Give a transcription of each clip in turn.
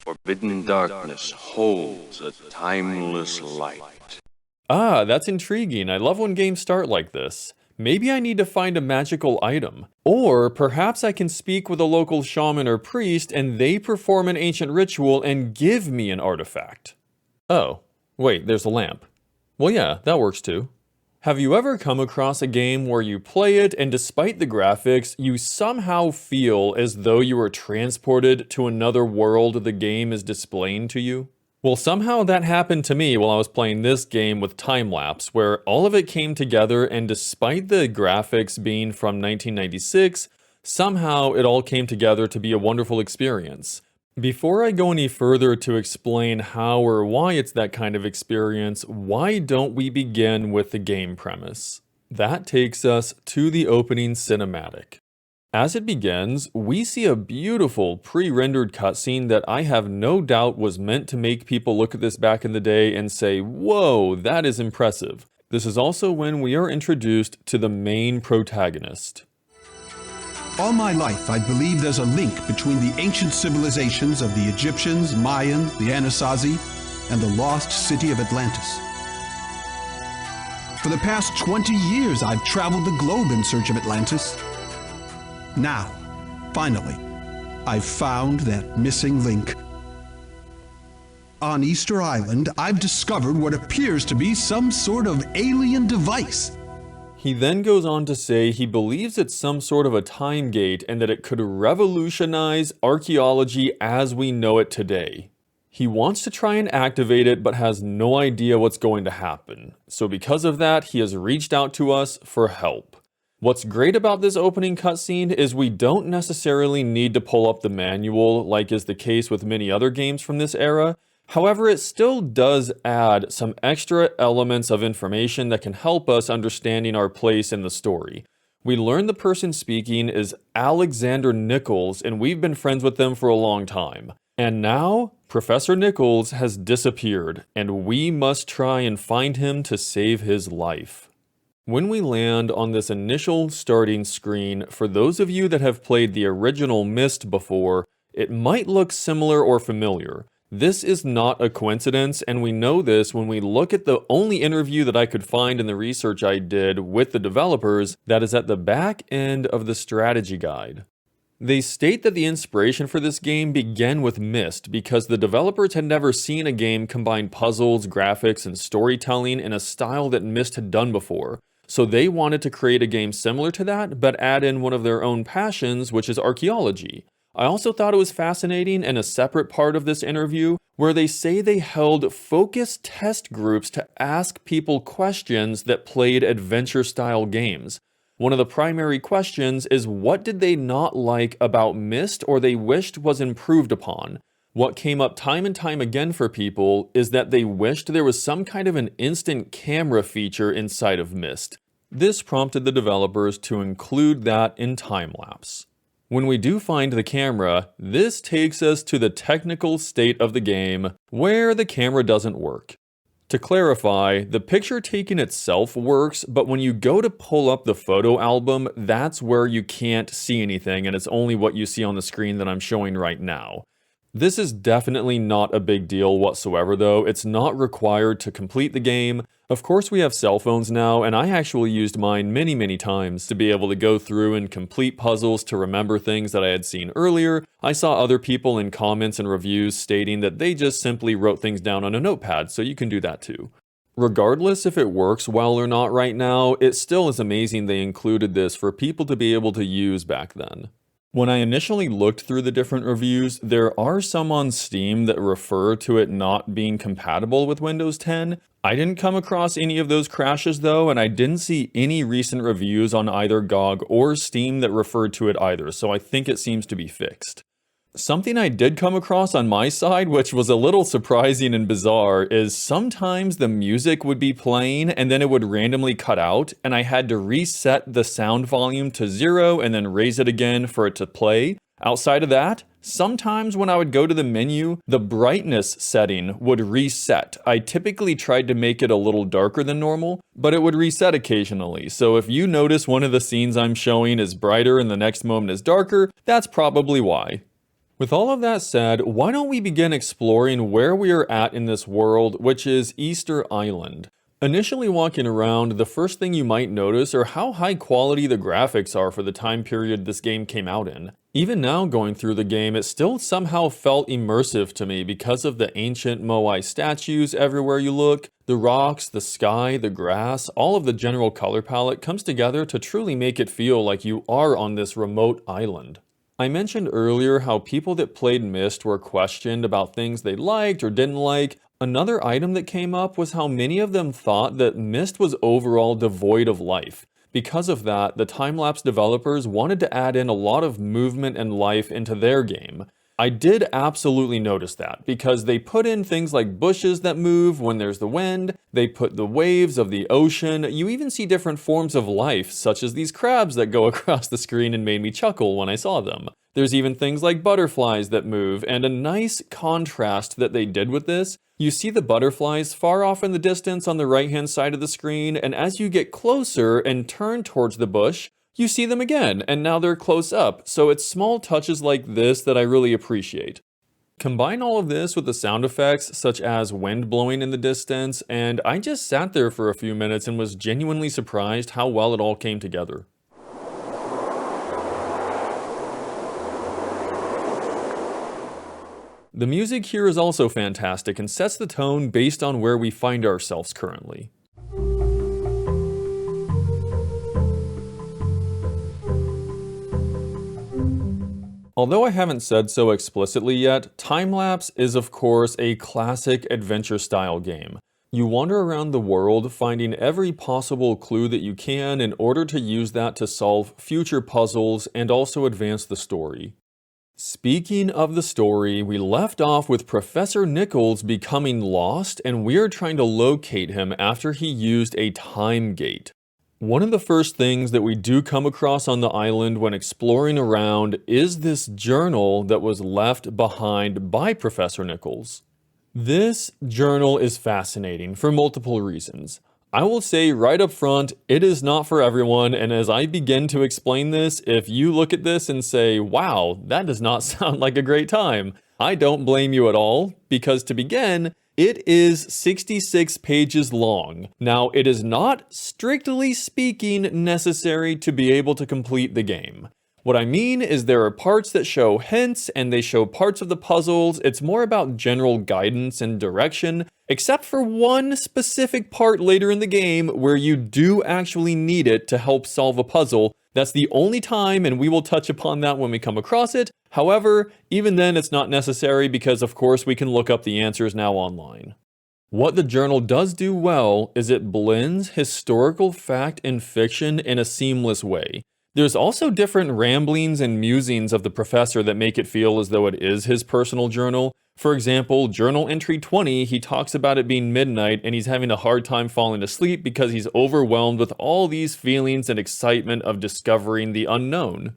Forbidden darkness holds a timeless light. Ah, that's intriguing. I love when games start like this. Maybe I need to find a magical item. Or perhaps I can speak with a local shaman or priest and they perform an ancient ritual and give me an artifact. Oh, wait, there's a lamp. Well, yeah, that works too. Have you ever come across a game where you play it and despite the graphics, you somehow feel as though you were transported to another world the game is displaying to you? Well, somehow that happened to me while I was playing this game with Timelapse, where all of it came together and despite the graphics being from 1996, somehow it all came together to be a wonderful experience. Before I go any further to explain how or why it's that kind of experience, why don't we begin with the game premise? That takes us to the opening cinematic. As it begins, we see a beautiful pre-rendered cutscene that I have no doubt was meant to make people look at this back in the day and say, whoa, that is impressive. This is also when we are introduced to the main protagonist. All my life, I believe there's a link between the ancient civilizations of the Egyptians, Mayans, the Anasazi, and the lost city of Atlantis. For the past 20 years, I've traveled the globe in search of Atlantis. Now, finally, I've found that missing link. On Easter Island, I've discovered what appears to be some sort of alien device. He then goes on to say he believes it's some sort of a time gate and that it could revolutionize archaeology as we know it today. He wants to try and activate it but has no idea what's going to happen. So because of that, he has reached out to us for help. What's great about this opening cutscene is we don't necessarily need to pull up the manual like is the case with many other games from this era. However, it still does add some extra elements of information that can help us understanding our place in the story. We learn the person speaking is Alexander Nichols and we've been friends with them for a long time. And now, Professor Nichols has disappeared and we must try and find him to save his life. When we land on this initial starting screen, for those of you that have played the original Myst before, it might look similar or familiar. This is not a coincidence, and we know this when we look at the only interview that I could find in the research I did with the developers that is at the back end of the strategy guide. They state that the inspiration for this game began with Myst because the developers had never seen a game combine puzzles, graphics, and storytelling in a style that Myst had done before. So they wanted to create a game similar to that, but add in one of their own passions, which is archaeology. I also thought it was fascinating in a separate part of this interview where they say they held focused test groups to ask people questions that played adventure-style games. One of the primary questions is what did they not like about Myst or they wished was improved upon? What came up time and time again for people is that they wished there was some kind of an instant camera feature inside of Myst. This prompted the developers to include that in Timelapse. When we do find the camera, this takes us to the technical state of the game where the camera doesn't work. To clarify, the picture taking itself works, but when you go to pull up the photo album, that's where you can't see anything and it's only what you see on the screen that I'm showing right now. This is definitely not a big deal whatsoever though. It's not required to complete the game. Of course we have cell phones now and I actually used mine many times to be able to go through and complete puzzles to remember things that I had seen earlier. I saw other people in comments and reviews stating that they just simply wrote things down on a notepad, so you can do that too. Regardless if it works well or not right now, it still is amazing they included this for people to be able to use back then. When I initially looked through the different reviews, there are some on Steam that refer to it not being compatible with Windows 10. I didn't come across any of those crashes though, and I didn't see any recent reviews on either GOG or Steam that referred to it either, so I think it seems to be fixed. Something I did come across on my side, which was a little surprising and bizarre, is sometimes the music would be playing and then it would randomly cut out, and I had to reset the sound volume to 0 and then raise it again for it to play. Outside of that, sometimes when I would go to the menu, the brightness setting would reset. I typically tried to make it a little darker than normal, but it would reset occasionally. So if you notice one of the scenes I'm showing is brighter and the next moment is darker, that's probably why. With all of that said, why don't we begin exploring where we are at in this world, which is Easter Island. Initially walking around, the first thing you might notice are how high quality the graphics are for the time period this game came out in. Even now going through the game, it still somehow felt immersive to me because of the ancient Moai statues everywhere you look, the rocks, the sky, the grass, all of the general color palette comes together to truly make it feel like you are on this remote island. I mentioned earlier how people that played Myst were questioned about things they liked or didn't like. Another item that came up was how many of them thought that Myst was overall devoid of life. Because of that, the Timelapse developers wanted to add in a lot of movement and life into their game. I did absolutely notice that, because they put in things like bushes that move when there's the wind, they put the waves of the ocean, you even see different forms of life, such as these crabs that go across the screen and made me chuckle when I saw them. There's even things like butterflies that move, and a nice contrast that they did with this. You see the butterflies far off in the distance on the right-hand side of the screen, and as you get closer and turn towards the bush, you see them again, and now they're close up, so it's small touches like this that I really appreciate. Combine all of this with the sound effects, such as wind blowing in the distance, and I just sat there for a few minutes and was genuinely surprised how well it all came together. The music here is also fantastic and sets the tone based on where we find ourselves currently. Although I haven't said so explicitly yet, Timelapse is of course a classic adventure-style game. You wander around the world finding every possible clue that you can in order to use that to solve future puzzles and also advance the story. Speaking of the story, we left off with Professor Nichols becoming lost, and we're trying to locate him after he used a time gate. One of the first things that we do come across on the island when exploring around is this journal that was left behind by Professor Nichols. This journal is fascinating for multiple reasons. I will say right up front, it is not for everyone, and as I begin to explain this, if you look at this and say, wow, that does not sound like a great time, I don't blame you at all, because to begin, it is 66 pages long. Now, it is not, strictly speaking, necessary to be able to complete the game. What I mean is there are parts that show hints and they show parts of the puzzles. It's more about general guidance and direction, except for one specific part later in the game where you do actually need it to help solve a puzzle. That's the only time, and we will touch upon that when we come across it. However, even then it's not necessary because of course we can look up the answers now online. What the journal does do well is it blends historical fact and fiction in a seamless way. There's also different ramblings and musings of the professor that make it feel as though it is his personal journal. For example, journal entry 20, he talks about it being midnight and he's having a hard time falling asleep because he's overwhelmed with all these feelings and excitement of discovering the unknown.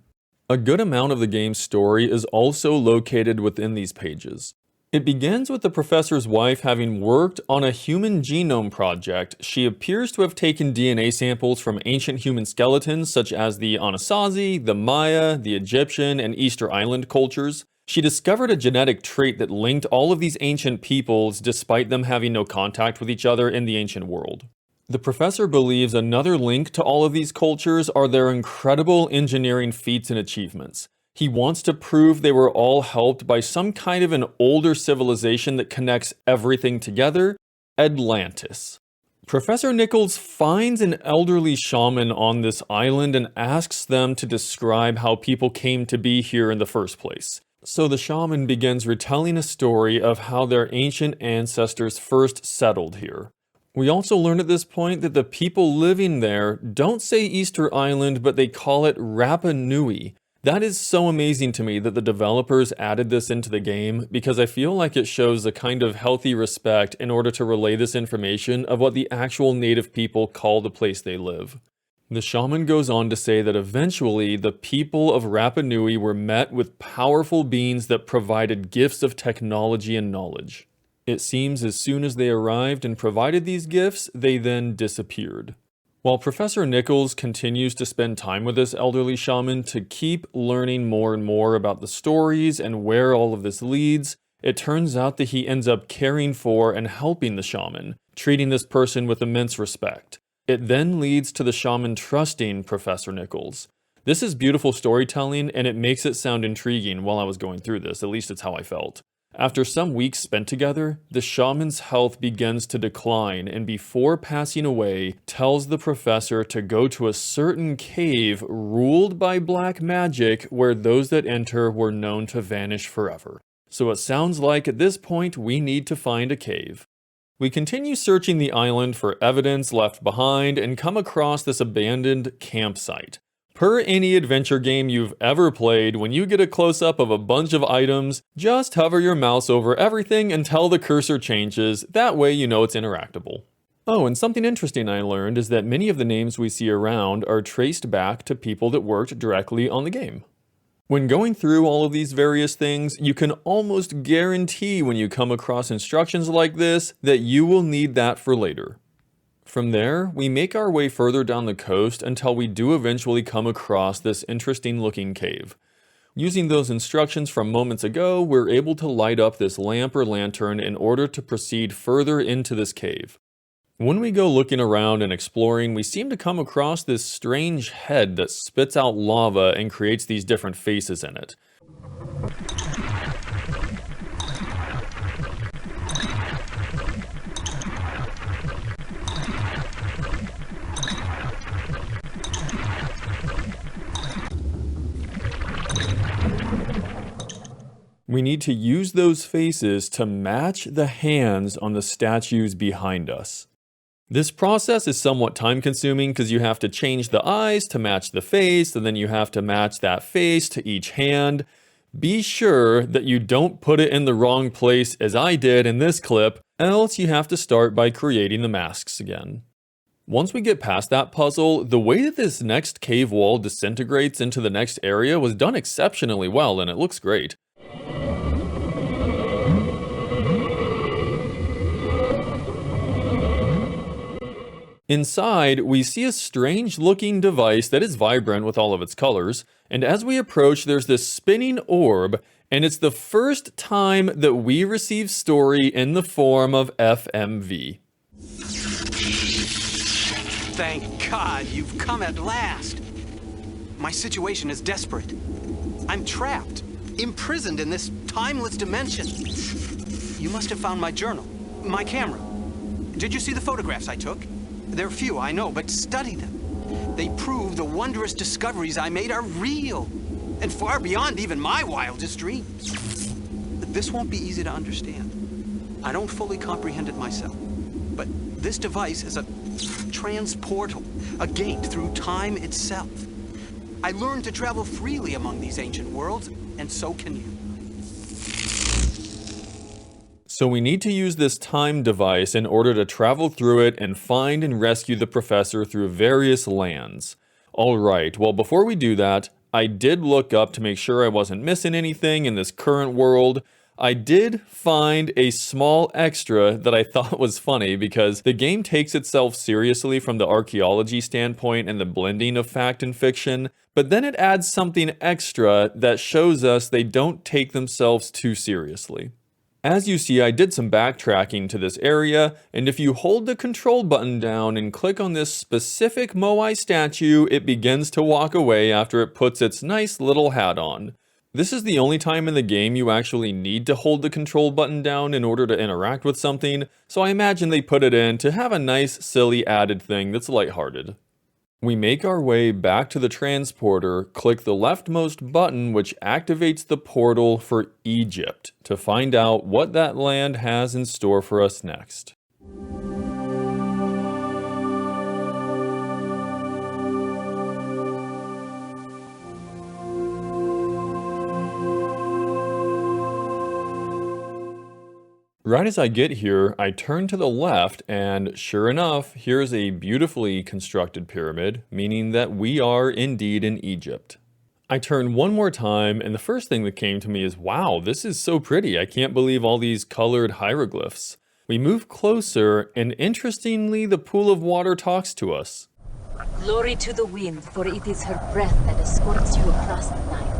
A good amount of the game's story is also located within these pages. It begins with the professor's wife having worked on a human genome project. She appears to have taken DNA samples from ancient human skeletons such as the Anasazi, the Maya, the Egyptian, and Easter Island cultures. She discovered a genetic trait that linked all of these ancient peoples despite them having no contact with each other in the ancient world. The professor believes another link to all of these cultures are their incredible engineering feats and achievements. He wants to prove they were all helped by some kind of an older civilization that connects everything together, Atlantis. Professor Nichols finds an elderly shaman on this island and asks them to describe how people came to be here in the first place. So the shaman begins retelling a story of how their ancient ancestors first settled here. We also learn at this point that the people living there don't say Easter Island, but they call it Rapa Nui. That is so amazing to me that the developers added this into the game because I feel like it shows a kind of healthy respect in order to relay this information of what the actual native people call the place they live. The shaman goes on to say that eventually the people of Rapa Nui were met with powerful beings that provided gifts of technology and knowledge. It seems as soon as they arrived and provided these gifts, they then disappeared. While Professor Nichols continues to spend time with this elderly shaman to keep learning more and more about the stories and where all of this leads, it turns out that he ends up caring for and helping the shaman, treating this person with immense respect. It then leads to the shaman trusting Professor Nichols. This is beautiful storytelling, and it makes it sound intriguing while I was going through this, at least it's how I felt. After some weeks spent together, the shaman's health begins to decline, and before passing away, tells the professor to go to a certain cave ruled by black magic where those that enter were known to vanish forever. So it sounds like at this point we need to find a cave. We continue searching the island for evidence left behind and come across this abandoned campsite. Per any adventure game you've ever played, when you get a close-up of a bunch of items, just hover your mouse over everything until the cursor changes, that way you know it's interactable. Oh, and something interesting I learned is that many of the names we see around are traced back to people that worked directly on the game. When going through all of these various things, you can almost guarantee when you come across instructions like this that you will need that for later. From there, we make our way further down the coast until we do eventually come across this interesting looking cave. Using those instructions from moments ago, we're able to light up this lamp or lantern in order to proceed further into this cave. When we go looking around and exploring, we seem to come across this strange head that spits out lava and creates these different faces in it. We need to use those faces to match the hands on the statues behind us. This process is somewhat time-consuming because you have to change the eyes to match the face, and then you have to match that face to each hand. Be sure that you don't put it in the wrong place as I did in this clip, else you have to start by creating the masks again. Once we get past that puzzle, the way that this next cave wall disintegrates into the next area was done exceptionally well, and it looks great. Inside, we see a strange-looking device that is vibrant with all of its colors, and as we approach, there's this spinning orb, and it's the first time that we receive story in the form of FMV. Thank God, you've come at last. My situation is desperate. I'm trapped, imprisoned in this timeless dimension. You must have found my journal, my camera. Did you see the photographs I took? They're few, I know, but study them. They prove the wondrous discoveries I made are real, and far beyond even my wildest dreams. This won't be easy to understand. I don't fully comprehend it myself, but this device is a transportal, a gate through time itself. I learned to travel freely among these ancient worlds, and so can you. So we need to use this time device in order to travel through it and find and rescue the professor through various lands. Alright, well before we do that, I did look up to make sure I wasn't missing anything in this current world. I did find a small extra that I thought was funny because the game takes itself seriously from the archaeology standpoint and the blending of fact and fiction, but then it adds something extra that shows us they don't take themselves too seriously. As you see, I did some backtracking to this area, and if you hold the control button down and click on this specific Moai statue, it begins to walk away after it puts its nice little hat on. This is the only time in the game you actually need to hold the control button down in order to interact with something, so I imagine they put it in to have a nice, silly added thing that's lighthearted. We make our way back to the transporter, click the leftmost button which activates the portal for Egypt to find out what that land has in store for us next. Right as I get here, I turn to the left and sure enough, here's a beautifully constructed pyramid, meaning that we are indeed in Egypt. I turn one more time and the first thing that came to me is, wow, this is so pretty. I can't believe all these colored hieroglyphs. We move closer and interestingly, the pool of water talks to us. Glory to the wind, for it is her breath that escorts you across the Nile.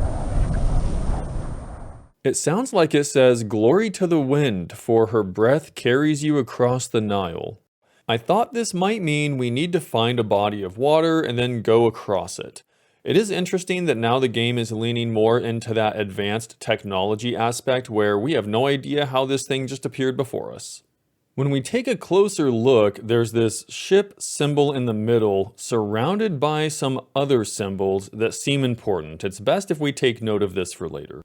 It sounds like it says, "Glory to the wind, for her breath carries you across the Nile." I thought this might mean we need to find a body of water and then go across it. It is interesting that now the game is leaning more into that advanced technology aspect where we have no idea how this thing just appeared before us. When we take a closer look, there's this ship symbol in the middle, surrounded by some other symbols that seem important. It's best if we take note of this for later.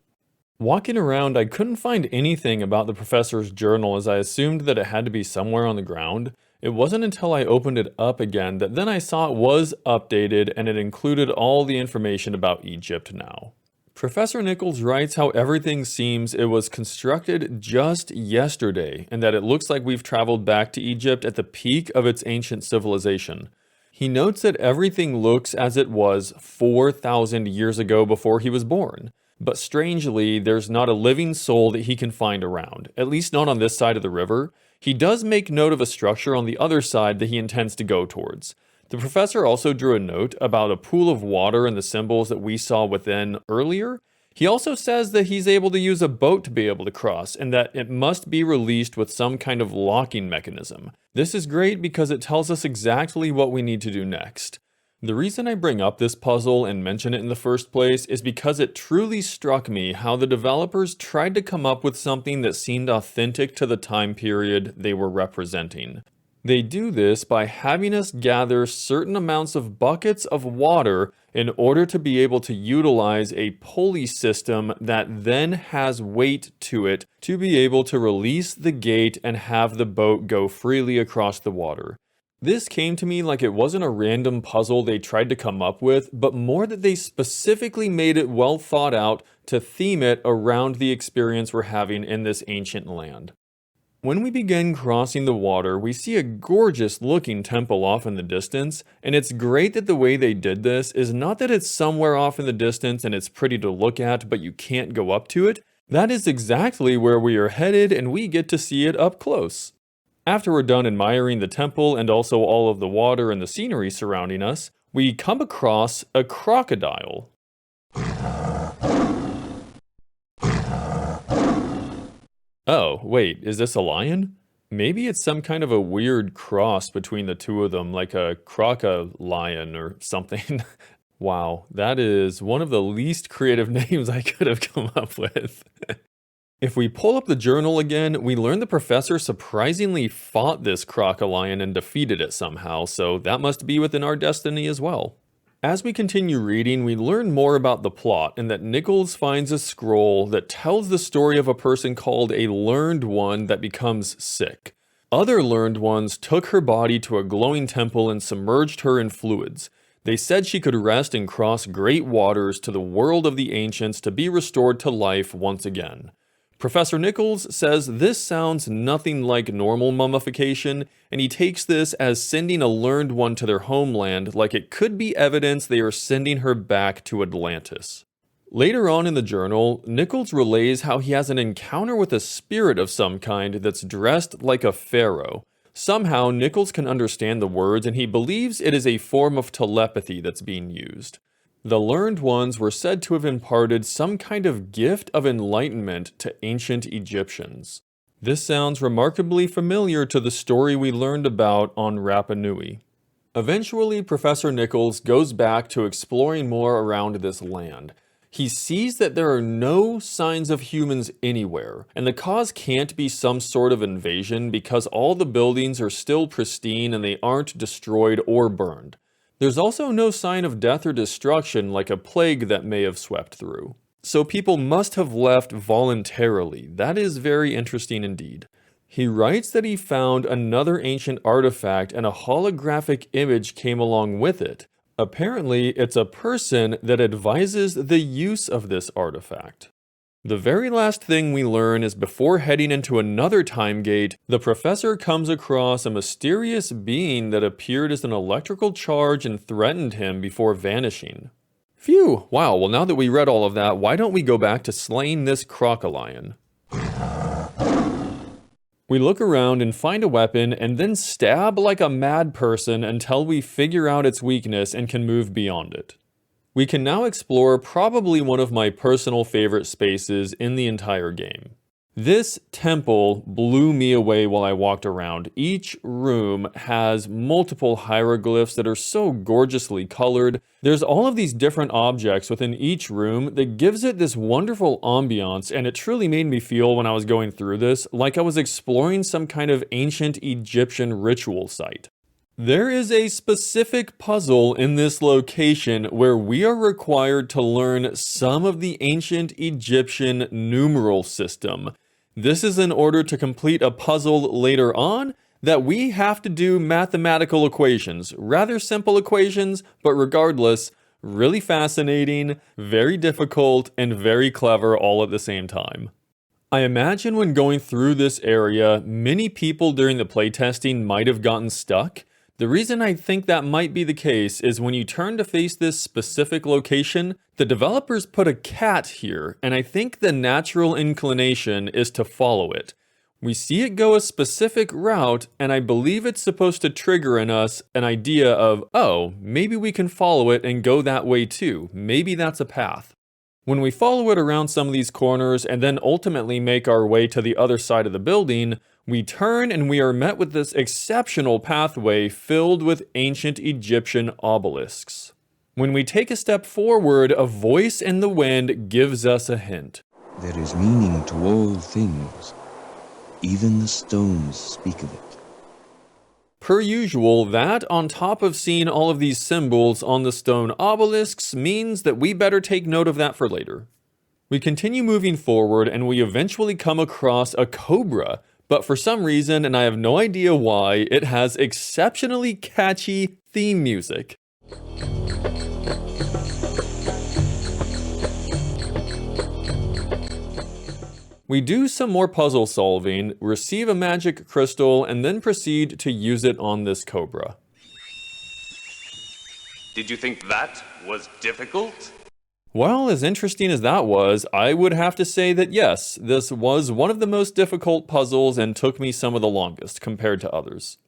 Walking around, I couldn't find anything about the professor's journal as I assumed that it had to be somewhere on the ground. It wasn't until I opened it up again that then I saw it was updated and it included all the information about Egypt now. Professor Nichols writes how everything seems it was constructed just yesterday and that it looks like we've traveled back to Egypt at the peak of its ancient civilization. He notes that everything looks as it was 4,000 years ago before he was born. But strangely, there's not a living soul that he can find around, at least not on this side of the river. He does make note of a structure on the other side that he intends to go towards. The professor also drew a note about a pool of water and the symbols that we saw within earlier. He also says that he's able to use a boat to be able to cross, and that it must be released with some kind of locking mechanism. This is great because it tells us exactly what we need to do next. The reason I bring up this puzzle and mention it in the first place is because it truly struck me how the developers tried to come up with something that seemed authentic to the time period they were representing. They do this by having us gather certain amounts of buckets of water in order to be able to utilize a pulley system that then has weight to it to be able to release the gate and have the boat go freely across the water. This came to me like it wasn't a random puzzle they tried to come up with, but more that they specifically made it well thought out to theme it around the experience we're having in this ancient land. When we begin crossing the water, we see a gorgeous looking temple off in the distance, and it's great that the way they did this is not that it's somewhere off in the distance and it's pretty to look at, but you can't go up to it. That is exactly where we are headed, and we get to see it up close. After we're done admiring the temple and also all of the water and the scenery surrounding us, we come across a crocodile. Oh, wait, is this a lion? Maybe it's some kind of a weird cross between the two of them, like a croco-lion or something. Wow, that is one of the least creative names I could have come up with. If we pull up the journal again, we learn the professor surprisingly fought this crocodile and defeated it somehow, so that must be within our destiny as well. As we continue reading, we learn more about the plot and that Nichols finds a scroll that tells the story of a person called a learned one that becomes sick. Other learned ones took her body to a glowing temple and submerged her in fluids. They said she could rest and cross great waters to the world of the ancients to be restored to life once again. Professor Nichols says this sounds nothing like normal mummification, and he takes this as sending a learned one to their homeland like it could be evidence they are sending her back to Atlantis. Later on in the journal, Nichols relays how he has an encounter with a spirit of some kind that's dressed like a pharaoh. Somehow, Nichols can understand the words, and he believes it is a form of telepathy that's being used. The learned ones were said to have imparted some kind of gift of enlightenment to ancient Egyptians. This sounds remarkably familiar to the story we learned about on Rapa Nui. Eventually, Professor Nichols goes back to exploring more around this land. He sees that there are no signs of humans anywhere, and the cause can't be some sort of invasion because all the buildings are still pristine and they aren't destroyed or burned. There's also no sign of death or destruction like a plague that may have swept through. So people must have left voluntarily. That is very interesting indeed. He writes that he found another ancient artifact and a holographic image came along with it. Apparently, it's a person that advises the use of this artifact. The very last thing we learn is before heading into another time gate, the professor comes across a mysterious being that appeared as an electrical charge and threatened him before vanishing. Phew, wow, well now that we read all of that, why don't we go back to slaying this crocodile? We look around and find a weapon and then stab like a mad person until we figure out its weakness and can move beyond it. We can now explore probably one of my personal favorite spaces in the entire game. This temple blew me away while I walked around. Each room has multiple hieroglyphs that are so gorgeously colored. There's all of these different objects within each room that gives it this wonderful ambiance, and it truly made me feel when I was going through this like I was exploring some kind of ancient Egyptian ritual site. There is a specific puzzle in this location where we are required to learn some of the ancient Egyptian numeral system. This is in order to complete a puzzle later on that we have to do mathematical equations. Rather simple equations, but regardless, really fascinating, very difficult, and very clever all at the same time. I imagine when going through this area, many people during the playtesting might have gotten stuck. The reason I think that might be the case is when you turn to face this specific location, the developers put a cat here, and I think the natural inclination is to follow it. We see it go a specific route, and I believe it's supposed to trigger in us an idea of, oh, maybe we can follow it and go that way too. Maybe that's a path. When we follow it around some of these corners and then ultimately make our way to the other side of the building, we turn and we are met with this exceptional pathway filled with ancient Egyptian obelisks. When we take a step forward, a voice in the wind gives us a hint. There is meaning to all things. Even the stones speak of it. Per usual, that on top of seeing all of these symbols on the stone obelisks means that we better take note of that for later. We continue moving forward and we eventually come across a cobra, but for some reason, and I have no idea why, it has exceptionally catchy theme music. We do some more puzzle solving, receive a magic crystal, and then proceed to use it on this cobra. Did you think that was difficult? Well, as interesting as that was, I would have to say that yes, this was one of the most difficult puzzles and took me some of the longest compared to others.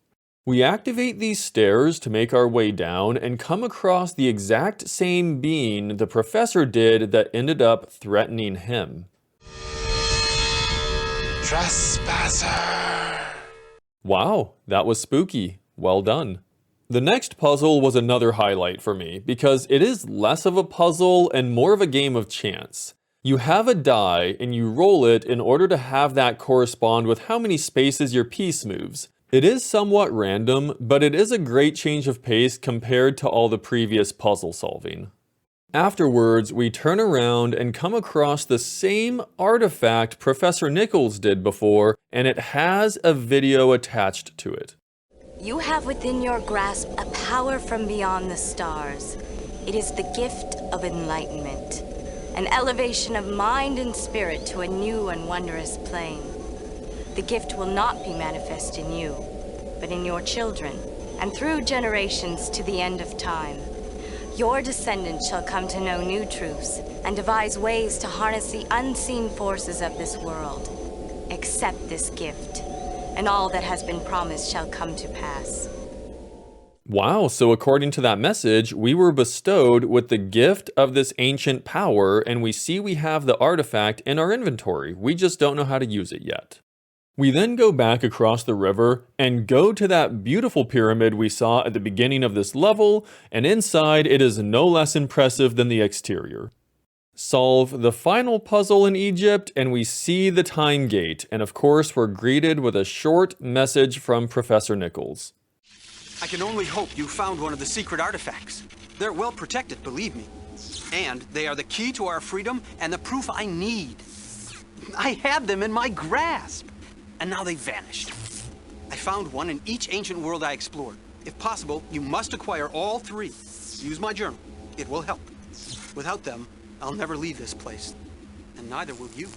We activate these stairs to make our way down and come across the exact same being the professor did that ended up threatening him. Trespasser! Wow, that was spooky. Well done. The next puzzle was another highlight for me because it is less of a puzzle and more of a game of chance. You have a die and you roll it in order to have that correspond with how many spaces your piece moves. It is somewhat random, but it is a great change of pace compared to all the previous puzzle solving. Afterwards, we turn around and come across the same artifact Professor Nichols did before, and it has a video attached to it. You have within your grasp a power from beyond the stars. It is the gift of enlightenment, an elevation of mind and spirit to a new and wondrous plane. The gift will not be manifest in you, but in your children, and through generations to the end of time. Your descendants shall come to know new truths and devise ways to harness the unseen forces of this world. Accept this gift, and all that has been promised shall come to pass. Wow, so according to that message, we were bestowed with the gift of this ancient power, and we see we have the artifact in our inventory. We just don't know how to use it yet. We then go back across the river and go to that beautiful pyramid we saw at the beginning of this level, and inside it is no less impressive than the exterior. Solve the final puzzle in Egypt and we see the time gate, and of course we're greeted with a short message from Professor Nichols. I can only hope you found one of the secret artifacts. They're well protected, believe me. And they are the key to our freedom and the proof I need. I had them in my grasp. And now they've vanished. I found one in each ancient world I explored. If possible, you must acquire all three. Use my journal. It will help. Without them, I'll never leave this place. And neither will you.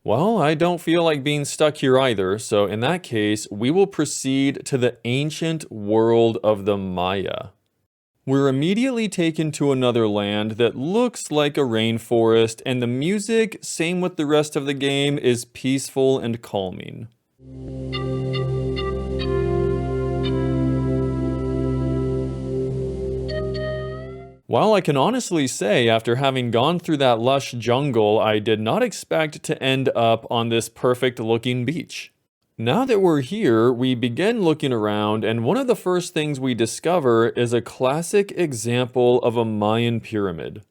Well, I don't feel like being stuck here either, so in that case, we will proceed to the ancient world of the Maya. We're immediately taken to another land that looks like a rainforest, and the music, same with the rest of the game, is peaceful and calming. While I can honestly say, after having gone through that lush jungle, I did not expect to end up on this perfect-looking beach. Now that we're here, we begin looking around, and one of the first things we discover is a classic example of a Mayan pyramid.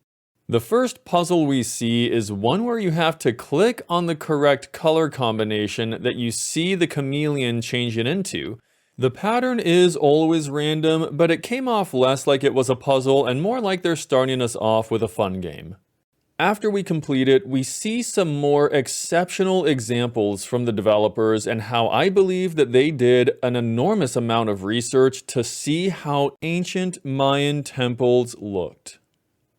The first puzzle we see is one where you have to click on the correct color combination that you see the chameleon changing into. The pattern is always random, but it came off less like it was a puzzle and more like they're starting us off with a fun game. After we complete it, we see some more exceptional examples from the developers and how I believe that they did an enormous amount of research to see how ancient Mayan temples looked.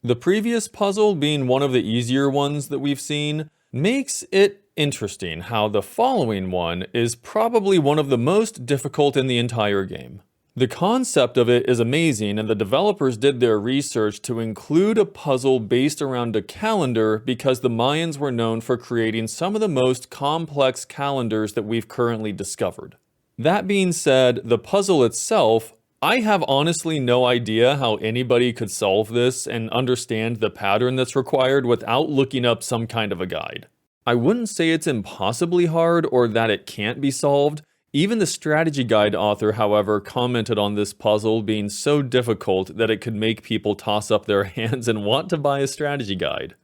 The previous puzzle, being one of the easier ones that we've seen, makes it interesting how the following one is probably one of the most difficult in the entire game. The concept of it is amazing, and the developers did their research to include a puzzle based around a calendar because the Mayans were known for creating some of the most complex calendars that we've currently discovered. That being said, the puzzle itself, I have honestly no idea how anybody could solve this and understand the pattern that's required without looking up some kind of a guide. I wouldn't say it's impossibly hard or that it can't be solved. Even the strategy guide author, however, commented on this puzzle being so difficult that it could make people toss up their hands and want to buy a strategy guide.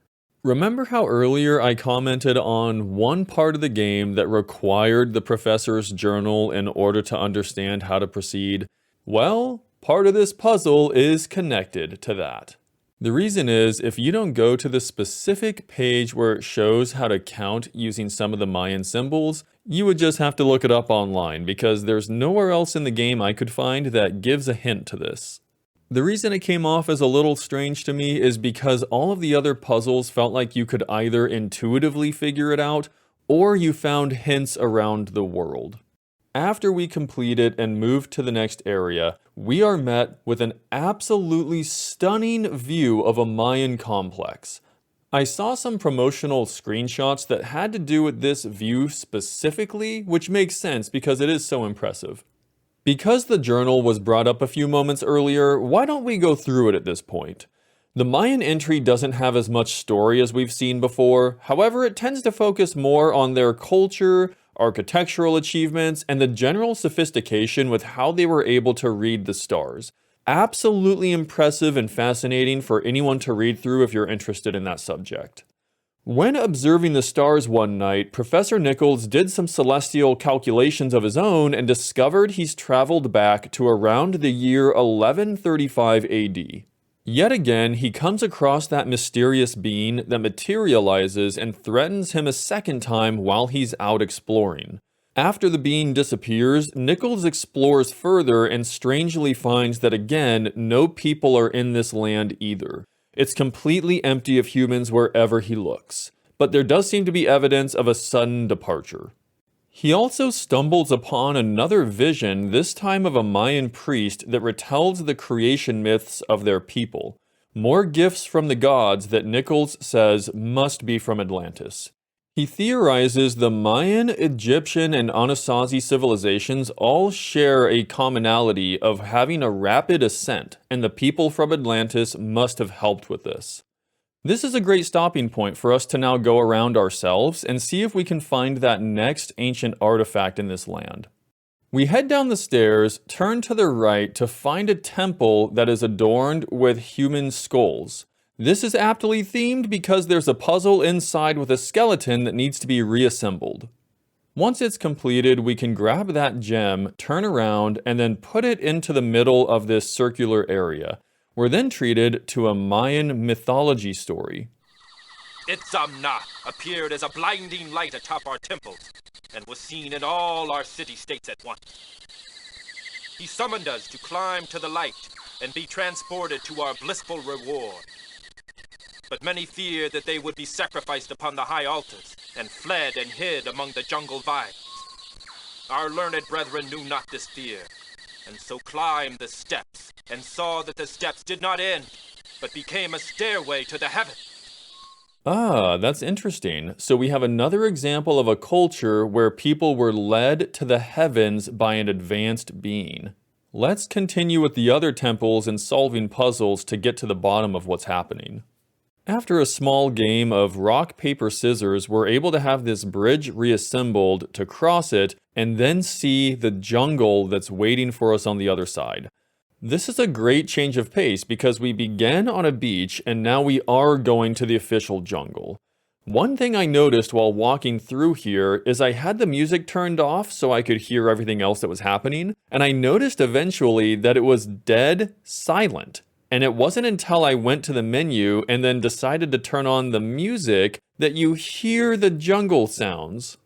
Remember how earlier I commented on one part of the game that required the professor's journal in order to understand how to proceed? Well, part of this puzzle is connected to that. The reason is, if you don't go to the specific page where it shows how to count using some of the Mayan symbols, you would just have to look it up online because there's nowhere else in the game I could find that gives a hint to this. The reason it came off as a little strange to me is because all of the other puzzles felt like you could either intuitively figure it out or you found hints around the world. After we complete it and move to the next area, we are met with an absolutely stunning view of a Mayan complex. I saw some promotional screenshots that had to do with this view specifically, which makes sense because it is so impressive. Because the journal was brought up a few moments earlier, why don't we go through it at this point? The Mayan entry doesn't have as much story as we've seen before, however it tends to focus more on their culture, architectural achievements, and the general sophistication with how they were able to read the stars. Absolutely impressive and fascinating for anyone to read through if you're interested in that subject. When observing the stars one night, Professor Nichols did some celestial calculations of his own and discovered he's traveled back to around the year 1135 AD. Yet again, he comes across that mysterious being that materializes and threatens him a second time while he's out exploring. After the being disappears, Nichols explores further and strangely finds that again, no people are in this land either. It's completely empty of humans wherever he looks, but there does seem to be evidence of a sudden departure. He also stumbles upon another vision, this time of a Mayan priest that retells the creation myths of their people. More gifts from the gods that Nichols says must be from Atlantis. He theorizes the Mayan, Egyptian, and Anasazi civilizations all share a commonality of having a rapid ascent, and the people from Atlantis must have helped with this. This is a great stopping point for us to now go around ourselves and see if we can find that next ancient artifact in this land. We head down the stairs, turn to the right to find a temple that is adorned with human skulls. This is aptly themed because there's a puzzle inside with a skeleton that needs to be reassembled. Once it's completed, we can grab that gem, turn around, and then put it into the middle of this circular area. We're then treated to a Mayan mythology story. Itzamna appeared as a blinding light atop our temples and was seen in all our city-states at once. He summoned us to climb to the light and be transported to our blissful reward. But many feared that they would be sacrificed upon the high altars and fled and hid among the jungle vines. Our learned brethren knew not this fear, and so climbed the steps and saw that the steps did not end, but became a stairway to the heaven. Ah, that's interesting. So we have another example of a culture where people were led to the heavens by an advanced being. Let's continue with the other temples and solving puzzles to get to the bottom of what's happening. After a small game of rock, paper, scissors, we're able to have this bridge reassembled to cross it and then see the jungle that's waiting for us on the other side. This is a great change of pace because we began on a beach and now we are going to the official jungle. One thing I noticed while walking through here is I had the music turned off so I could hear everything else that was happening, and I noticed eventually that it was dead silent. And it wasn't until I went to the menu and then decided to turn on the music that you hear the jungle sounds.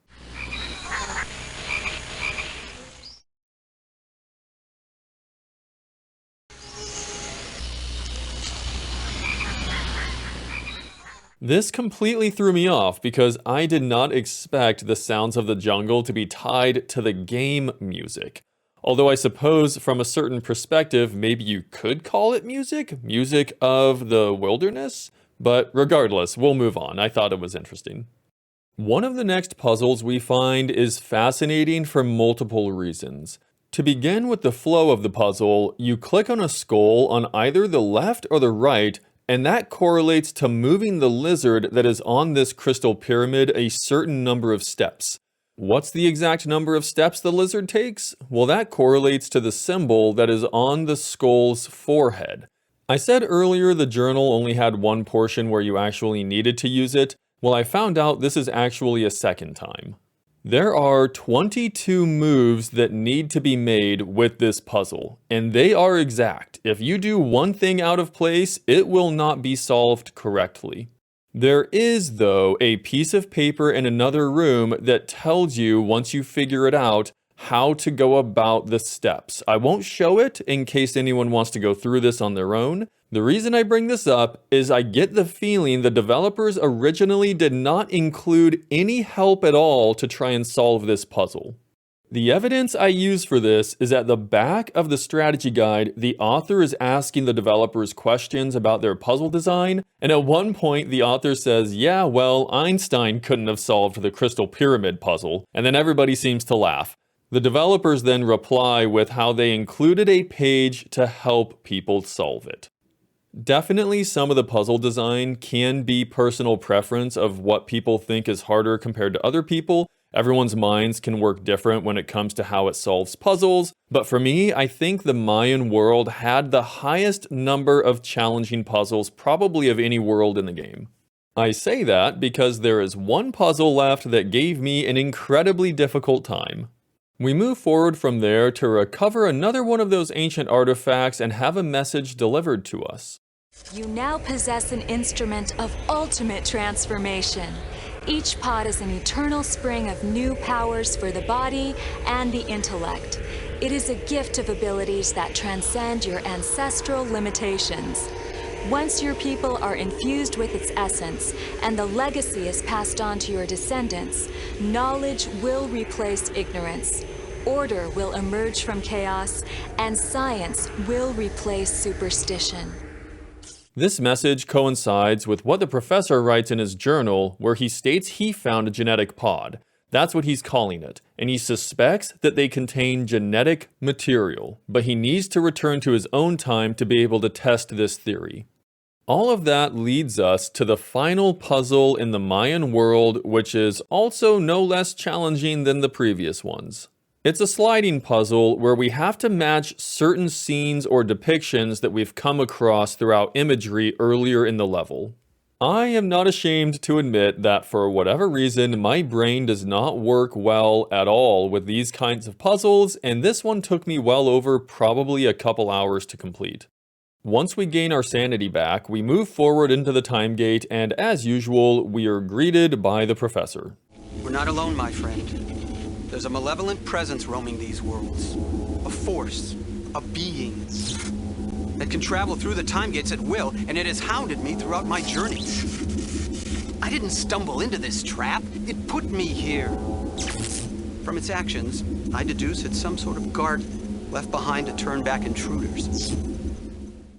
This completely threw me off because I did not expect the sounds of the jungle to be tied to the game music. Although I suppose from a certain perspective, maybe you could call it music of the wilderness, but regardless, we'll move on. I thought it was interesting. One of the next puzzles we find is fascinating for multiple reasons. To begin with the flow of the puzzle, you click on a skull on either the left or the right, and that correlates to moving the lizard that is on this crystal pyramid a certain number of steps. What's the exact number of steps the lizard takes? Well, that correlates to the symbol that is on the skull's forehead. I said earlier the journal only had one portion where you actually needed to use it. Well, I found out this is actually a second time. There are 22 moves that need to be made with this puzzle, and they are exact. If you do one thing out of place, it will not be solved correctly. There is, though, a piece of paper in another room that tells you, once you figure it out, how to go about the steps. I won't show it in case anyone wants to go through this on their own. The reason I bring this up is I get the feeling the developers originally did not include any help at all to try and solve this puzzle. The evidence I use for this is at the back of the strategy guide, the author is asking the developers questions about their puzzle design, and at one point the author says, yeah, well, Einstein couldn't have solved the crystal pyramid puzzle, and then everybody seems to laugh. The developers then reply with how they included a page to help people solve it. Definitely some of the puzzle design can be personal preference of what people think is harder compared to other people. Everyone's minds can work different when it comes to how it solves puzzles, but for me, I think the Mayan world had the highest number of challenging puzzles probably of any world in the game. I say that because there is one puzzle left that gave me an incredibly difficult time. We move forward from there to recover another one of those ancient artifacts and have a message delivered to us. You now possess an instrument of ultimate transformation. Each pot is an eternal spring of new powers for the body and the intellect. It is a gift of abilities that transcend your ancestral limitations. Once your people are infused with its essence and the legacy is passed on to your descendants, knowledge will replace ignorance, order will emerge from chaos, and science will replace superstition. This message coincides with what the professor writes in his journal, where he states he found a genetic pod. That's what he's calling it, and he suspects that they contain genetic material, but he needs to return to his own time to be able to test this theory. All of that leads us to the final puzzle in the Mayan world, which is also no less challenging than the previous ones. It's a sliding puzzle where we have to match certain scenes or depictions that we've come across throughout imagery earlier in the level. I am not ashamed to admit that for whatever reason, my brain does not work well at all with these kinds of puzzles, and this one took me well over probably a couple hours to complete. Once we gain our sanity back, we move forward into the time gate, and as usual, we are greeted by the professor. We're not alone, my friend. There's a malevolent presence roaming these worlds. A force, a being, that can travel through the time gates at will, and it has hounded me throughout my journey. I didn't stumble into this trap. It put me here. From its actions, I deduce it's some sort of guard left behind to turn back intruders.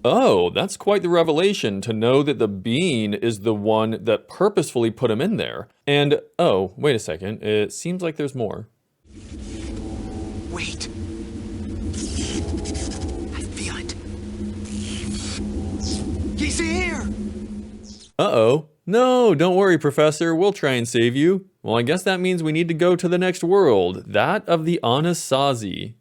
Oh, that's quite the revelation to know that the being is the one that purposefully put him in there. And, oh, wait a second, it seems like there's more. Wait. I feel it. He's here! Uh-oh. No, don't worry, Professor, we'll try and save you. Well, I guess that means we need to go to the next world, that of the Anasazi.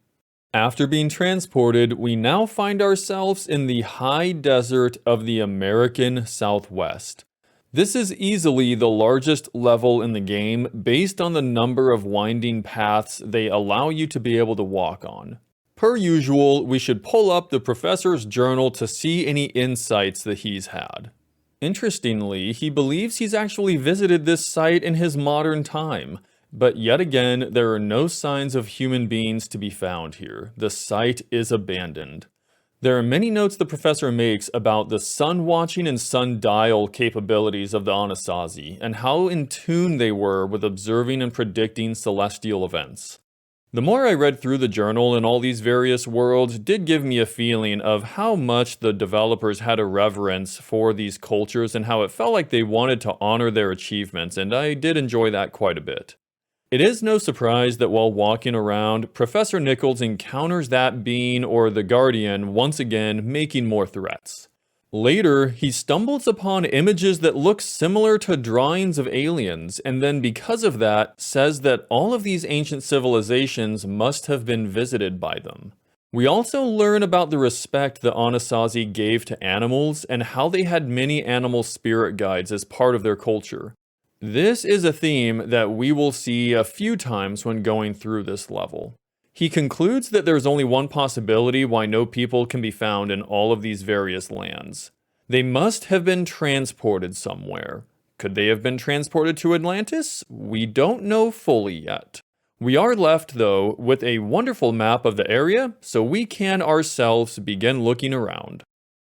After being transported, we now find ourselves in the high desert of the American Southwest. This is easily the largest level in the game based on the number of winding paths they allow you to be able to walk on. Per usual, we should pull up the professor's journal to see any insights that he's had. Interestingly, he believes he's actually visited this site in his modern time. But yet again, there are no signs of human beings to be found here. The site is abandoned. There are many notes the professor makes about the sun watching and sundial capabilities of the Anasazi, and how in tune they were with observing and predicting celestial events. The more I read through the journal and all these various worlds did give me a feeling of how much the developers had a reverence for these cultures and how it felt like they wanted to honor their achievements, and I did enjoy that quite a bit. It is no surprise that while walking around, Professor Nichols encounters that being or the Guardian once again making more threats. Later, he stumbles upon images that look similar to drawings of aliens, and then because of that, says that all of these ancient civilizations must have been visited by them. We also learn about the respect the Anasazi gave to animals and how they had many animal spirit guides as part of their culture. This is a theme that we will see a few times when going through this level. He concludes that there's only one possibility why no people can be found in all of these various lands. They must have been transported somewhere. Could they have been transported to Atlantis? We don't know fully yet. We are left, though, with a wonderful map of the area, so we can ourselves begin looking around.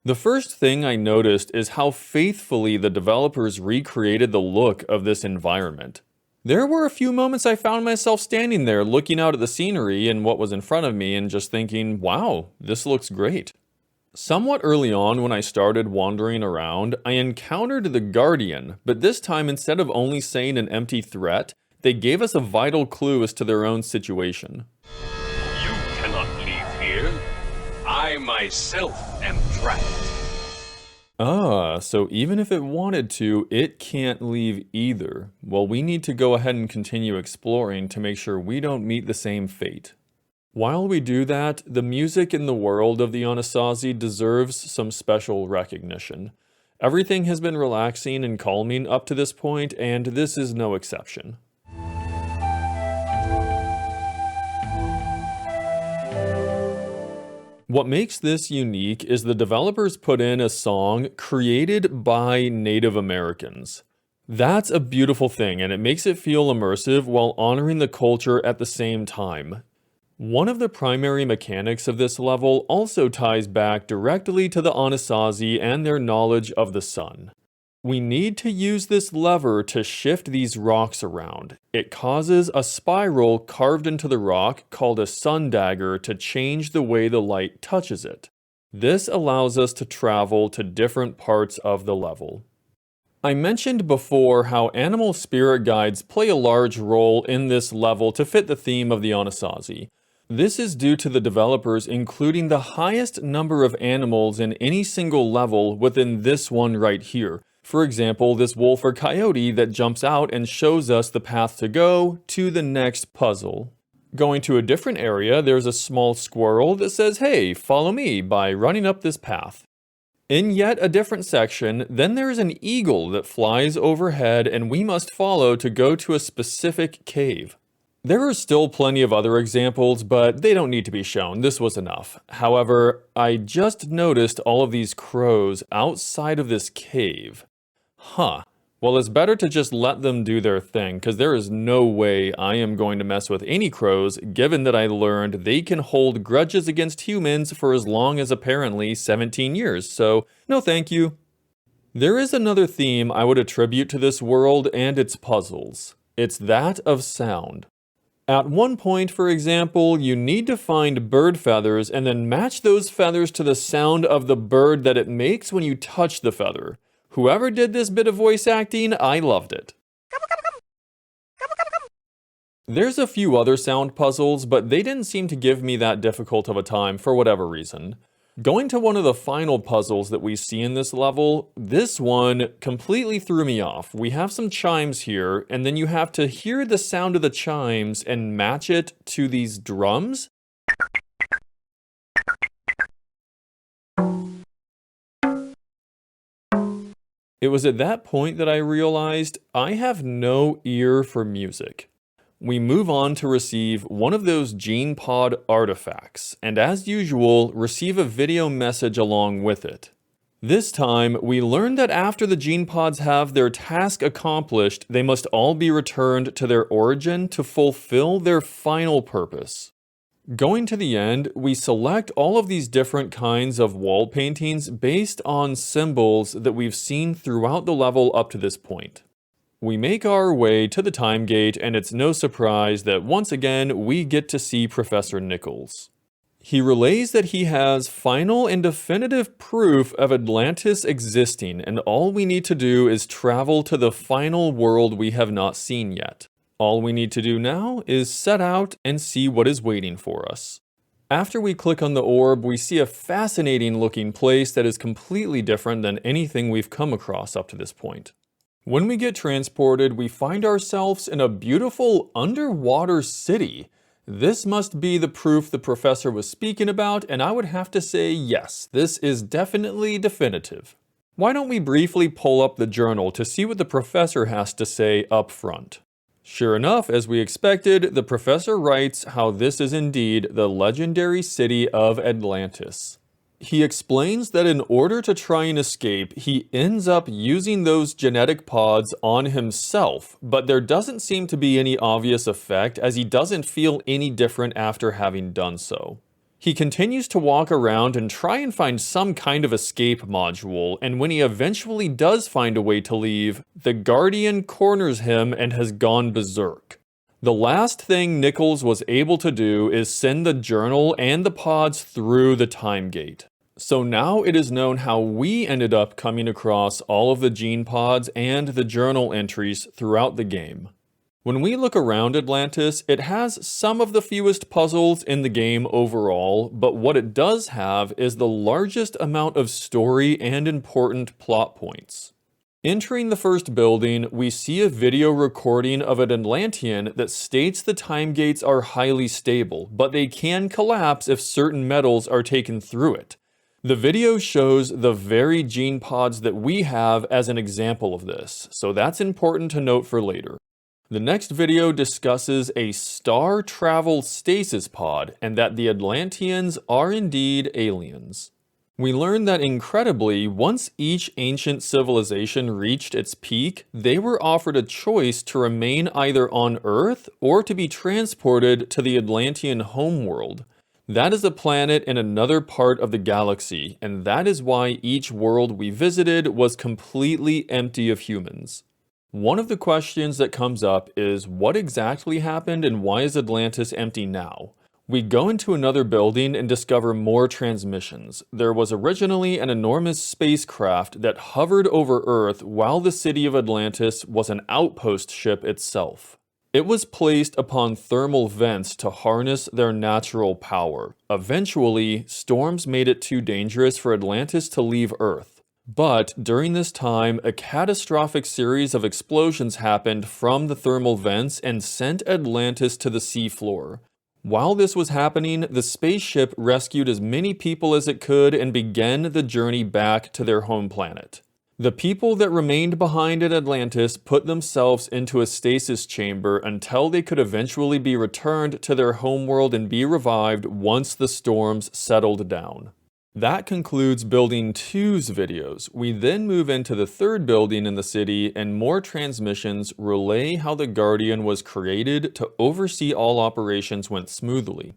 The first thing I noticed is how faithfully the developers recreated the look of this environment. There were a few moments I found myself standing there looking out at the scenery and what was in front of me and just thinking, wow, this looks great. Somewhat early on when I started wandering around, I encountered the Guardian, but this time instead of only saying an empty threat, they gave us a vital clue as to their own situation. You cannot leave here. I myself am trapped. Ah, so even if it wanted to, it can't leave either. Well, we need to go ahead and continue exploring to make sure we don't meet the same fate. While we do that, the music in the world of the Anasazi deserves some special recognition. Everything has been relaxing and calming up to this point, and this is no exception. What makes this unique is the developers put in a song created by Native Americans. That's a beautiful thing, and it makes it feel immersive while honoring the culture at the same time. One of the primary mechanics of this level also ties back directly to the Anasazi and their knowledge of the sun. We need to use this lever to shift these rocks around. It causes a spiral carved into the rock called a sun dagger to change the way the light touches it. This allows us to travel to different parts of the level. I mentioned before how animal spirit guides play a large role in this level to fit the theme of the Anasazi. This is due to the developers including the highest number of animals in any single level within this one right here. For example, this wolf or coyote that jumps out and shows us the path to go to the next puzzle. Going to a different area, there's a small squirrel that says, "Hey, follow me," by running up this path. In yet a different section, then there's an eagle that flies overhead and we must follow to go to a specific cave. There are still plenty of other examples, but they don't need to be shown. This was enough. However, I just noticed all of these crows outside of this cave. Well, it's better to just let them do their thing, because there is no way I am going to mess with any crows, given that I learned they can hold grudges against humans for as long as apparently 17 years, so no thank you. There is another theme I would attribute to this world and its puzzles. It's that of sound. At one point, for example, you need to find bird feathers and then match those feathers to the sound of the bird that it makes when you touch the feather. Whoever did this bit of voice acting, I loved it. There's a few other sound puzzles, but they didn't seem to give me that difficult of a time for whatever reason. Going to one of the final puzzles that we see in this level, this one completely threw me off. We have some chimes here, and then you have to hear the sound of the chimes and match it to these drums. It was at that point that I realized I have no ear for music. We move on to receive one of those gene pod artifacts, and as usual, receive a video message along with it. This time, we learn that after the gene pods have their task accomplished, they must all be returned to their origin to fulfill their final purpose. Going to the end, we select all of these different kinds of wall paintings based on symbols that we've seen throughout the level up to this point. We make our way to the time gate, and it's no surprise that once again we get to see Professor Nichols. He relays that he has final and definitive proof of Atlantis existing, and all we need to do is travel to the final world we have not seen yet. All we need to do now is set out and see what is waiting for us. After we click on the orb, we see a fascinating looking place that is completely different than anything we've come across up to this point. When we get transported, we find ourselves in a beautiful underwater city. This must be the proof the professor was speaking about, and I would have to say yes, this is definitely definitive. Why don't we briefly pull up the journal to see what the professor has to say up front? Sure enough, as we expected, the professor writes how this is indeed the legendary city of Atlantis. He explains that in order to try and escape, he ends up using those genetic pods on himself, but there doesn't seem to be any obvious effect as he doesn't feel any different after having done so. He continues to walk around and try and find some kind of escape module, and when he eventually does find a way to leave, the Guardian corners him and has gone berserk. The last thing Nichols was able to do is send the journal and the pods through the time gate. So now it is known how we ended up coming across all of the gene pods and the journal entries throughout the game. When we look around Atlantis, it has some of the fewest puzzles in the game overall, but what it does have is the largest amount of story and important plot points. Entering the first building, we see a video recording of an Atlantean that states the time gates are highly stable, but they can collapse if certain metals are taken through it. The video shows the very gene pods that we have as an example of this, so that's important to note for later. The next video discusses a star travel stasis pod and that the Atlanteans are indeed aliens. We learn that incredibly, once each ancient civilization reached its peak, they were offered a choice to remain either on Earth or to be transported to the Atlantean homeworld. That is a planet in another part of the galaxy, and that is why each world we visited was completely empty of humans. One of the questions that comes up is what exactly happened and why is Atlantis empty now? We go into another building and discover more transmissions. There was originally an enormous spacecraft that hovered over Earth while the city of Atlantis was an outpost ship itself. It was placed upon thermal vents to harness their natural power. Eventually, storms made it too dangerous for Atlantis to leave Earth. But during this time, a catastrophic series of explosions happened from the thermal vents and sent Atlantis to the seafloor. While this was happening, the spaceship rescued as many people as it could and began the journey back to their home planet. The people that remained behind at Atlantis put themselves into a stasis chamber until they could eventually be returned to their homeworld and be revived once the storms settled down. That concludes Building 2's videos. We then move into the third building in the city, and more transmissions relay how the Guardian was created to oversee all operations went smoothly.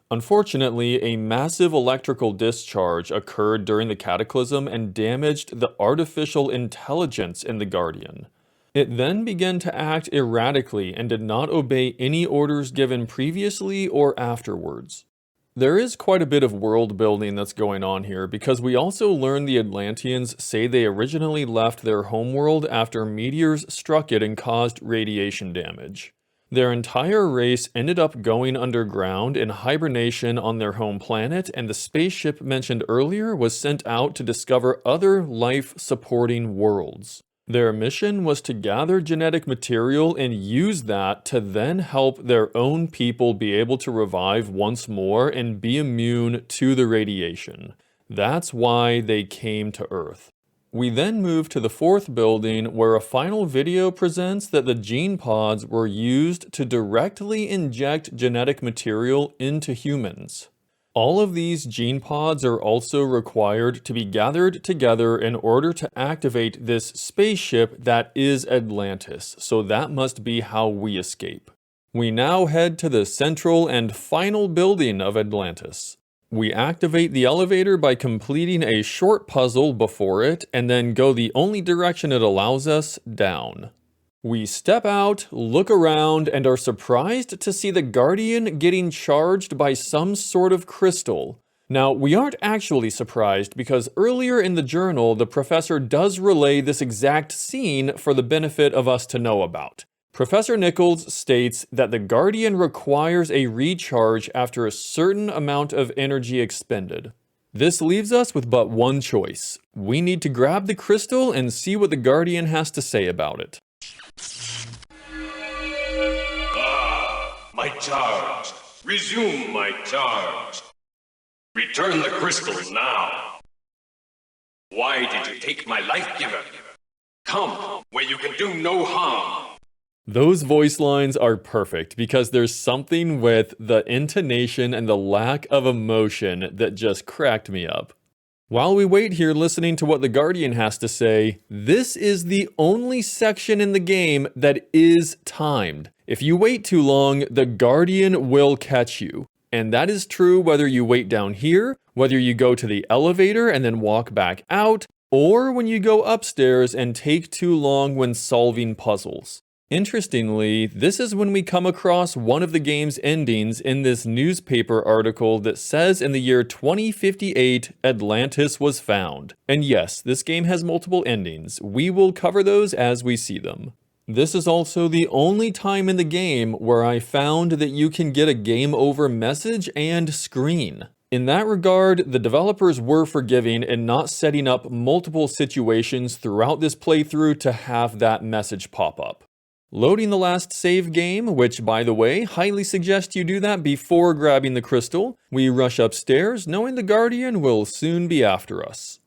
Unfortunately, a massive electrical discharge occurred during the cataclysm and damaged the artificial intelligence in the Guardian. It then began to act erratically and did not obey any orders given previously or afterwards. There is quite a bit of world building that's going on here, because we also learn the Atlanteans say they originally left their homeworld after meteors struck it and caused radiation damage. Their entire race ended up going underground in hibernation on their home planet, and the spaceship mentioned earlier was sent out to discover other life-supporting worlds. Their mission was to gather genetic material and use that to then help their own people be able to revive once more and be immune to the radiation. That's why they came to Earth. We then move to the fourth building, where a final video presents that the gene pods were used to directly inject genetic material into humans. All of these gene pods are also required to be gathered together in order to activate this spaceship that is Atlantis, so that must be how we escape. We now head to the central and final building of Atlantis. We activate the elevator by completing a short puzzle before it, and then go the only direction it allows us, down. We step out, look around, and are surprised to see the Guardian getting charged by some sort of crystal. Now, we aren't actually surprised, because earlier in the journal, the professor does relay this exact scene for the benefit of us to know about. Professor Nichols states that the Guardian requires a recharge after a certain amount of energy expended. This leaves us with but one choice. We need to grab the crystal and see what the Guardian has to say about it. My charge. Resume my charge. Return the crystal now. Why did you take my life-giver? Come, where you can do no harm. Those voice lines are perfect, because there's something with the intonation and the lack of emotion that just cracked me up. While we wait here listening to what the Guardian has to say, this is the only section in the game that is timed. If you wait too long, the Guardian will catch you. And that is true whether you wait down here, whether you go to the elevator and then walk back out, or when you go upstairs and take too long when solving puzzles. Interestingly, this is when we come across one of the game's endings in this newspaper article that says in the year 2058, Atlantis was found. And yes, this game has multiple endings. We will cover those as we see them. This is also the only time in the game where I found that you can get a game over message and screen. In that regard, the developers were forgiving in not setting up multiple situations throughout this playthrough to have that message pop up. Loading the last save game, which, by the way, highly suggest you do that before grabbing the crystal. We rush upstairs, knowing the Guardian will soon be after us.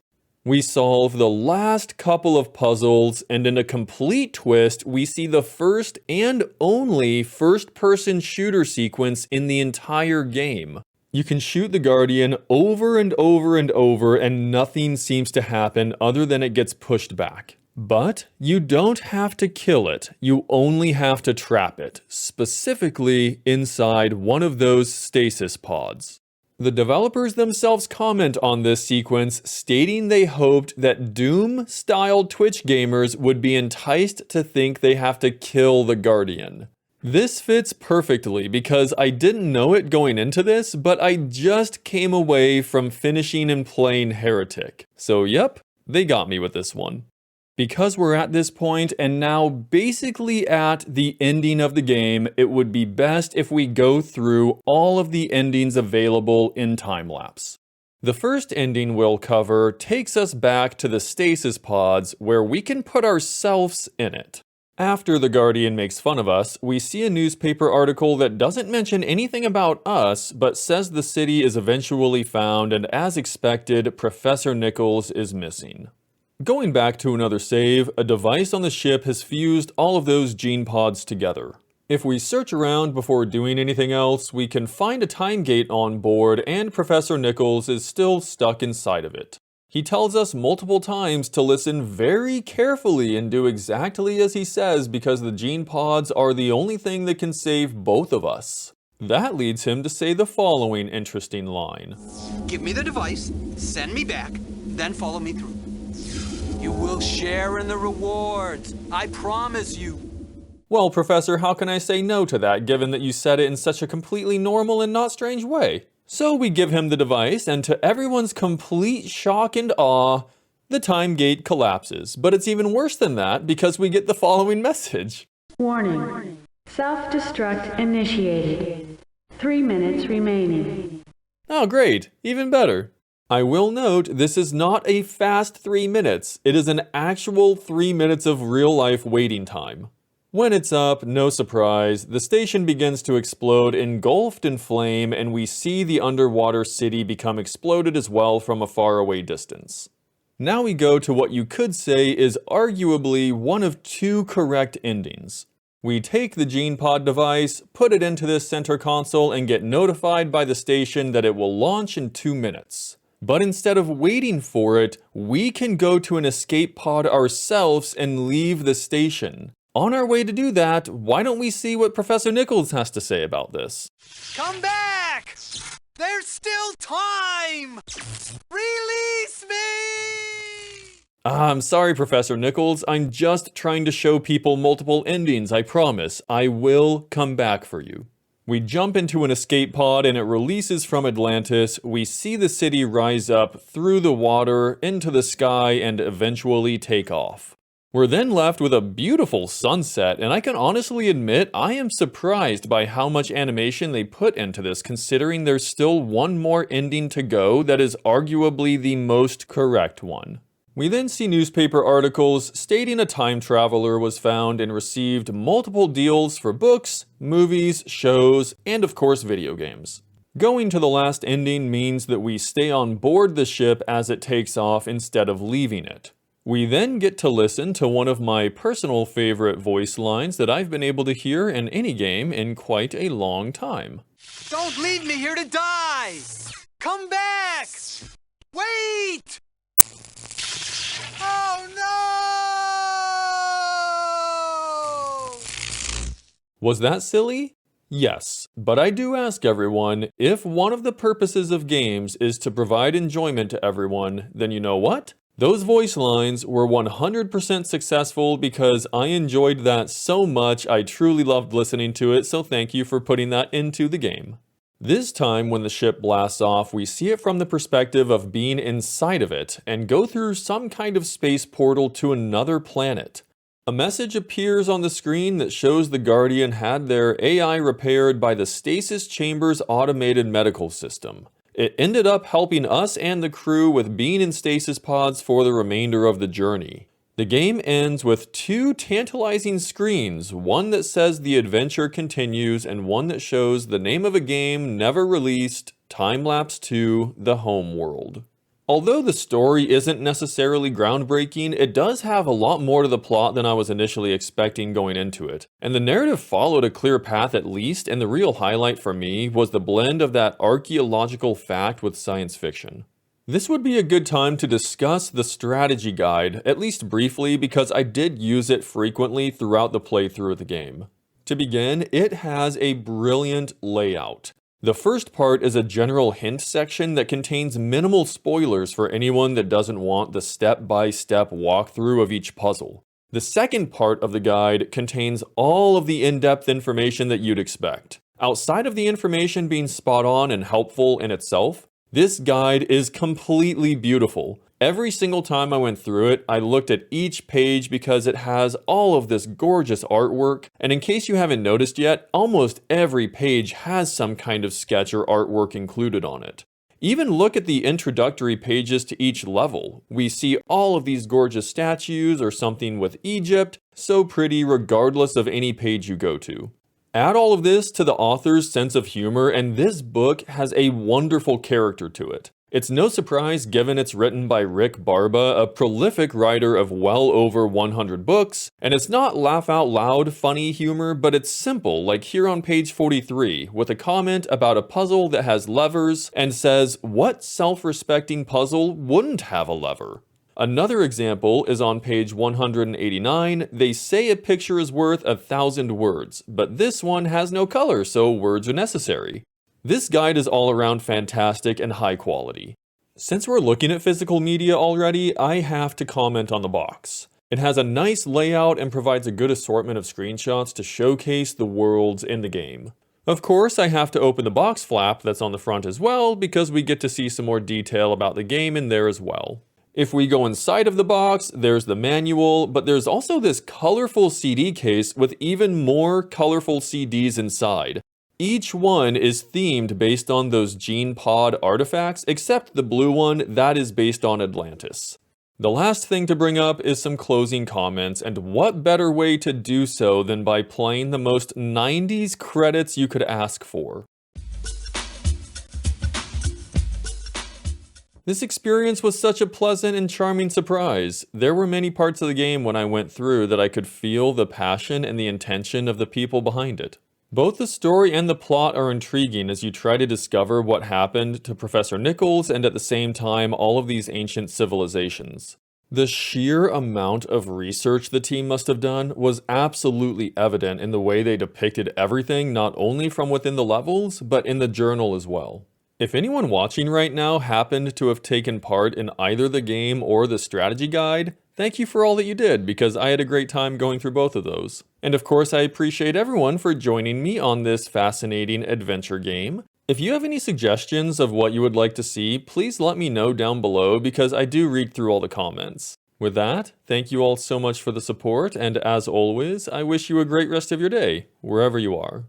We solve the last couple of puzzles, and in a complete twist, we see the first and only first-person shooter sequence in the entire game. You can shoot the Guardian over and over and over, and nothing seems to happen other than it gets pushed back. But you don't have to kill it, you only have to trap it, specifically inside one of those stasis pods. The developers themselves comment on this sequence, stating they hoped that Doom-style Twitch gamers would be enticed to think they have to kill the Guardian. This fits perfectly because I didn't know it going into this, but I just came away from finishing and playing Heretic. So yep, they got me with this one. Because we're at this point and now basically at the ending of the game, it would be best if we go through all of the endings available in Timelapse. The first ending we'll cover takes us back to the stasis pods where we can put ourselves in it. After the Guardian makes fun of us, we see a newspaper article that doesn't mention anything about us, but says the city is eventually found, and as expected, Professor Nichols is missing. Going back to another save, a device on the ship has fused all of those gene pods together. If we search around before doing anything else, we can find a time gate on board, and Professor Nichols is still stuck inside of it. He tells us multiple times to listen very carefully and do exactly as he says because the gene pods are the only thing that can save both of us. That leads him to say the following interesting line. Give me the device, send me back, then follow me through. You will share in the rewards. I promise you. Well, Professor, how can I say no to that, given that you said it in such a completely normal and not strange way? So we give him the device, and to everyone's complete shock and awe, the time gate collapses. But it's even worse than that, because we get the following message. Warning. Self-destruct initiated. 3 minutes remaining. Oh, great. Even better. I will note, this is not a fast 3 minutes. It is an actual 3 minutes of real-life waiting time. When it's up, no surprise, the station begins to explode, engulfed in flame, and we see the underwater city become exploded as well from a faraway distance. Now we go to what you could say is arguably one of two correct endings. We take the GenePod device, put it into this center console, and get notified by the station that it will launch in 2 minutes. But instead of waiting for it, we can go to an escape pod ourselves and leave the station. On our way to do that, why don't we see what Professor Nichols has to say about this? Come back! There's still time! Release me! I'm sorry, Professor Nichols. I'm just trying to show people multiple endings, I promise. I will come back for you. We jump into an escape pod and it releases from Atlantis. We see the city rise up through the water, into the sky, and eventually take off. We're then left with a beautiful sunset, and I can honestly admit I am surprised by how much animation they put into this, considering there's still one more ending to go that is arguably the most correct one. We then see newspaper articles stating a time traveler was found and received multiple deals for books, movies, shows, and of course video games. Going to the last ending means that we stay on board the ship as it takes off instead of leaving it. We then get to listen to one of my personal favorite voice lines that I've been able to hear in any game in quite a long time. Don't leave me here to die! Come back! Wait! Oh no! Was that silly? Yes, but I do ask everyone, if one of the purposes of games is to provide enjoyment to everyone, then you know what? Those voice lines were 100% successful because I enjoyed that so much. I truly loved listening to it, so thank you for putting that into the game. This time when the ship blasts off, we see it from the perspective of being inside of it and go through some kind of space portal to another planet. A message appears on the screen that shows the Guardian had their AI repaired by the Stasis Chamber's automated medical system. It ended up helping us and the crew with being in stasis pods for the remainder of the journey. The game ends with two tantalizing screens, one that says the adventure continues and one that shows the name of a game never released, Timelapse 2: The Home World. Although the story isn't necessarily groundbreaking, it does have a lot more to the plot than I was initially expecting going into it. And the narrative followed a clear path at least, and the real highlight for me was the blend of that archaeological fact with science fiction. This would be a good time to discuss the strategy guide, at least briefly, because I did use it frequently throughout the playthrough of the game. To begin, it has a brilliant layout. The first part is a general hint section that contains minimal spoilers for anyone that doesn't want the step-by-step walkthrough of each puzzle. The second part of the guide contains all of the in-depth information that you'd expect. Outside of the information being spot on and helpful in itself, this guide is completely beautiful. Every single time I went through it, I looked at each page because it has all of this gorgeous artwork, and in case you haven't noticed yet, almost every page has some kind of sketch or artwork included on it. Even look at the introductory pages to each level. We see all of these gorgeous statues or something with Egypt, so pretty regardless of any page you go to. Add all of this to the author's sense of humor, and this book has a wonderful character to it. It's no surprise given it's written by Rick Barba, a prolific writer of well over 100 books, and it's not laugh-out-loud funny humor, but it's simple, like here on page 43, with a comment about a puzzle that has levers and says, "What self-respecting puzzle wouldn't have a lever?" Another example is on page 189. They say a picture is worth 1,000 words, but this one has no color, so words are necessary. This guide is all around fantastic and high quality. Since we're looking at physical media already, I have to comment on the box. It has a nice layout and provides a good assortment of screenshots to showcase the worlds in the game. Of course, I have to open the box flap that's on the front as well, because we get to see some more detail about the game in there as well. If we go inside of the box, there's the manual, but there's also this colorful CD case with even more colorful CDs inside. Each one is themed based on those gene pod artifacts, except the blue one, that is based on Atlantis. The last thing to bring up is some closing comments, and what better way to do so than by playing the most 90s credits you could ask for. This experience was such a pleasant and charming surprise. There were many parts of the game when I went through that I could feel the passion and the intention of the people behind it. Both the story and the plot are intriguing as you try to discover what happened to Professor Nichols and at the same time all of these ancient civilizations. The sheer amount of research the team must have done was absolutely evident in the way they depicted everything, not only from within the levels, but in the journal as well. If anyone watching right now happened to have taken part in either the game or the strategy guide, thank you for all that you did, because I had a great time going through both of those. And of course, I appreciate everyone for joining me on this fascinating adventure game. If you have any suggestions of what you would like to see, please let me know down below, because I do read through all the comments. With that, thank you all so much for the support, and as always, I wish you a great rest of your day, wherever you are.